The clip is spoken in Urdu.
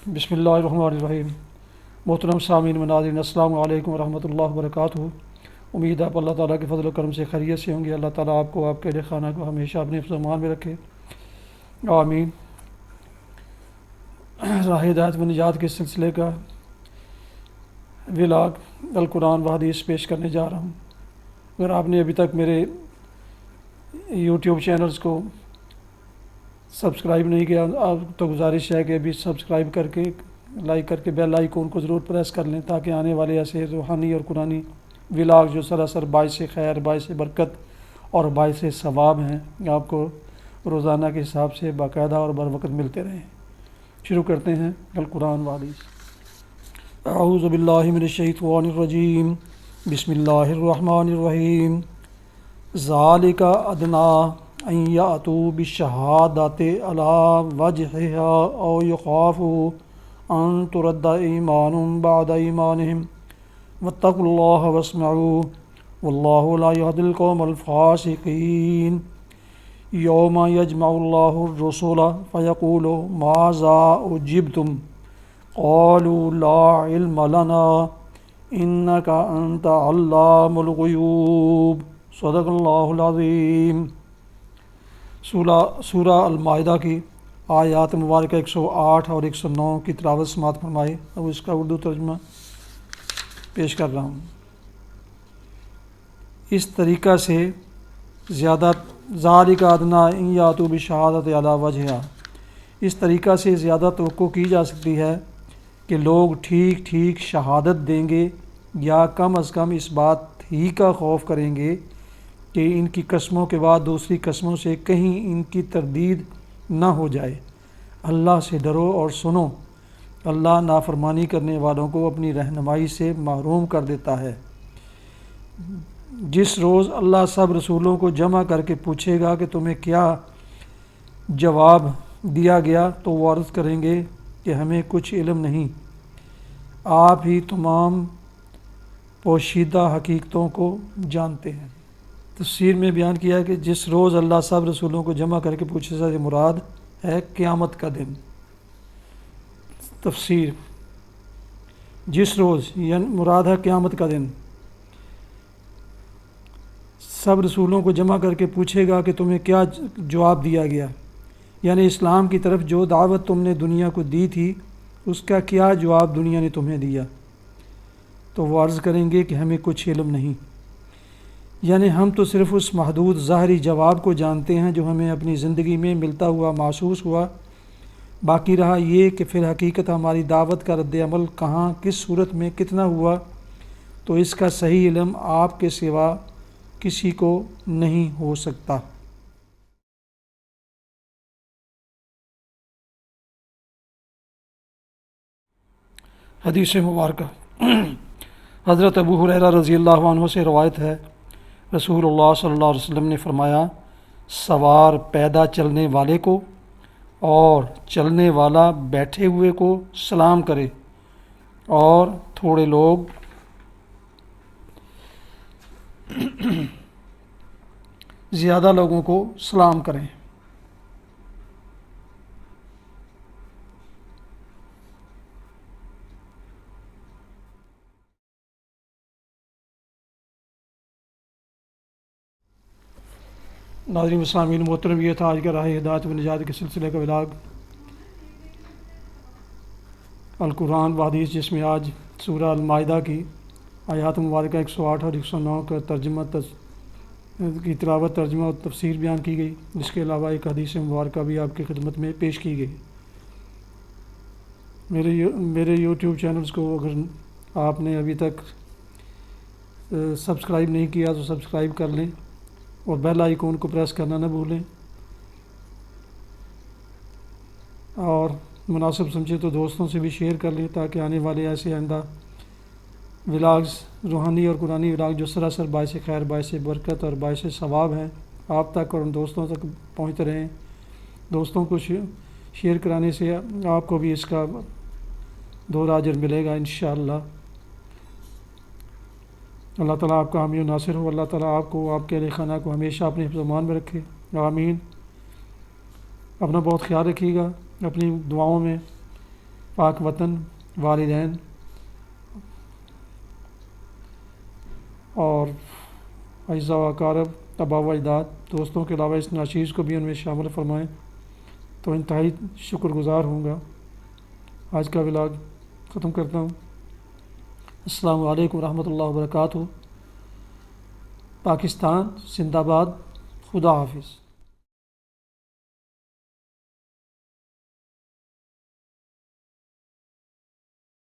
بسم اللہ الرحمن الرحیم۔ محترم سامعین و ناظرین، السلام علیکم ورحمۃ اللہ وبرکاتہ۔ امید ہے آپ اللہ تعالیٰ کے فضل و کرم سے خیریت سے ہوں گے۔ اللہ تعالیٰ آپ کو، آپ کے اہل خانہ کو ہمیشہ اپنے حفظ و امان میں رکھے، آمین۔ راہ ہدایت و نجات کے سلسلے کا ولاگ القرآن و حدیث پیش کرنے جا رہا ہوں۔ اگر آپ نے ابھی تک میرے یوٹیوب چینلز کو سبسکرائب نہیں کیا، آپ تو گزارش ہے کہ ابھی سبسکرائب کر کے، لائک کر کے بیل آئیکن کو ضرور پریس کر لیں، تاکہ آنے والے ایسے روحانی اور قرآنی ولاگ جو سراسر باعث خیر، باعث برکت اور باعث ثواب ہیں، آپ کو روزانہ کے حساب سے باقاعدہ اور بر وقت ملتے رہیں۔ شروع کرتے ہیں القرآن و حدیث۔ اعوذ باللہ من الشیطان الرجیم، بسم اللہ الرحمن الرحیم۔ ذالک ادنیٰ ان یأتوا بالشہادۃ علی وجہہا او یخافوا ان ترد ایمان بعد ایمانہم واتقوا اللہ واسمعوا واللہ لا یہدی القوم الفاسقین۔ یوم یجمع اللہ الرسل فیقول ماذا اجبتم قالوا لا علم لنا انک انت علام الغیوب۔ صدق اللہ العظیم۔ سورہ المائدہ کی آیات مبارکہ 108 اور 109 کی تلاوت سماعت فرمائے۔ اب اس کا اردو ترجمہ پیش کر رہا ہوں۔ اس طریقہ سے زیادہ ذالک ادنیٰ ان یأتوا بالشہادۃ علی وجہہا، اس طریقہ سے زیادہ توقع کی جا سکتی ہے کہ لوگ ٹھیک ٹھیک شہادت دیں گے، یا کم از کم اس بات ہی کا خوف کریں گے کہ ان کی قسموں کے بعد دوسری قسموں سے کہیں ان کی تردید نہ ہو جائے۔ اللہ سے ڈرو اور سنو، اللہ نافرمانی کرنے والوں کو اپنی رہنمائی سے محروم کر دیتا ہے۔ جس روز اللہ سب رسولوں کو جمع کر کے پوچھے گا کہ تمہیں کیا جواب دیا گیا، تو وہ عرض کریں گے کہ ہمیں کچھ علم نہیں، آپ ہی تمام پوشیدہ حقیقتوں کو جانتے ہیں۔ تفسیر میں بیان کیا ہے کہ جس روز اللہ سب رسولوں کو جمع کر کے پوچھے سے مراد ہے قیامت کا دن۔ تفسیر: جس روز یعنی مراد ہے قیامت کا دن، سب رسولوں کو جمع کر کے پوچھے گا کہ تمہیں کیا جواب دیا گیا، یعنی اسلام کی طرف جو دعوت تم نے دنیا کو دی تھی اس کا کیا جواب دنیا نے تمہیں دیا، تو وہ عرض کریں گے کہ ہمیں کچھ علم نہیں، یعنی ہم تو صرف اس محدود ظاہری جواب کو جانتے ہیں جو ہمیں اپنی زندگی میں ملتا ہوا محسوس ہوا، باقی رہا یہ کہ پھر حقیقت ہماری دعوت کا رد عمل کہاں، کس صورت میں، کتنا ہوا، تو اس کا صحیح علم آپ کے سوا کسی کو نہیں ہو سکتا۔ حدیث مبارکہ۔ حضرت ابو ہریرہ رضی اللہ عنہ سے روایت ہے، رسول اللہ صلی اللہ علیہ وسلم نے فرمایا، سوار پیدا چلنے والے کو اور چلنے والا بیٹھے ہوئے کو سلام کرے، اور تھوڑے لوگ زیادہ لوگوں کو سلام کریں۔ ناظرین سامعین محترم، یہ تھا آج کا راہ ہدایت و نجات کے سلسلے کا ولاگ القرآن و حدیث، جس میں آج سورہ المائدہ کی آیات مبارکہ 108 اور 109 کا ترجمہ کی تلاوت، ترجمہ اور تفسیر بیان کی گئی۔ جس کے علاوہ ایک حدیث مبارکہ بھی آپ کی خدمت میں پیش کی گئی۔ میرے یوٹیوب چینلز کو اگر آپ نے ابھی تک سبسکرائب نہیں کیا تو سبسکرائب کر لیں، اور بیل آئیکن کو پریس کرنا نہ بھولیں، اور مناسب سمجھے تو دوستوں سے بھی شیئر کر لیں، تاکہ آنے والے ایسے آئندہ ولاگز، روحانی اور قرآنی ولاگ جو سراسر باعث خیر، باعث برکت اور باعث ثواب ہیں، آپ تک اور ان دوستوں تک پہنچتے رہیں۔ دوستوں کو شیئر کرانے سے آپ کو بھی اس کا دور اجر ملے گا انشاءاللہ۔ اللہ تعالیٰ آپ کا حامی و ناصر ہو۔ اللہ تعالیٰ آپ کو، آپ کے اہل خانہ کو ہمیشہ اپنے حفظ و امان میں رکھے، آمین۔ اپنا بہت خیال رکھیے گا، اپنی دعاؤں میں پاک وطن، والدین اور اعزاء و اقارب، آباء و اجداد، دوستوں کے علاوہ اس ناچیز کو بھی ان میں شامل فرمائیں تو انتہائی شکر گزار ہوں گا۔ آج کا ولاگ ختم کرتا ہوں۔ السلام علیکم ورحمۃ اللہ وبرکاتہ۔ پاکستان زندہ باد۔ خدا حافظ۔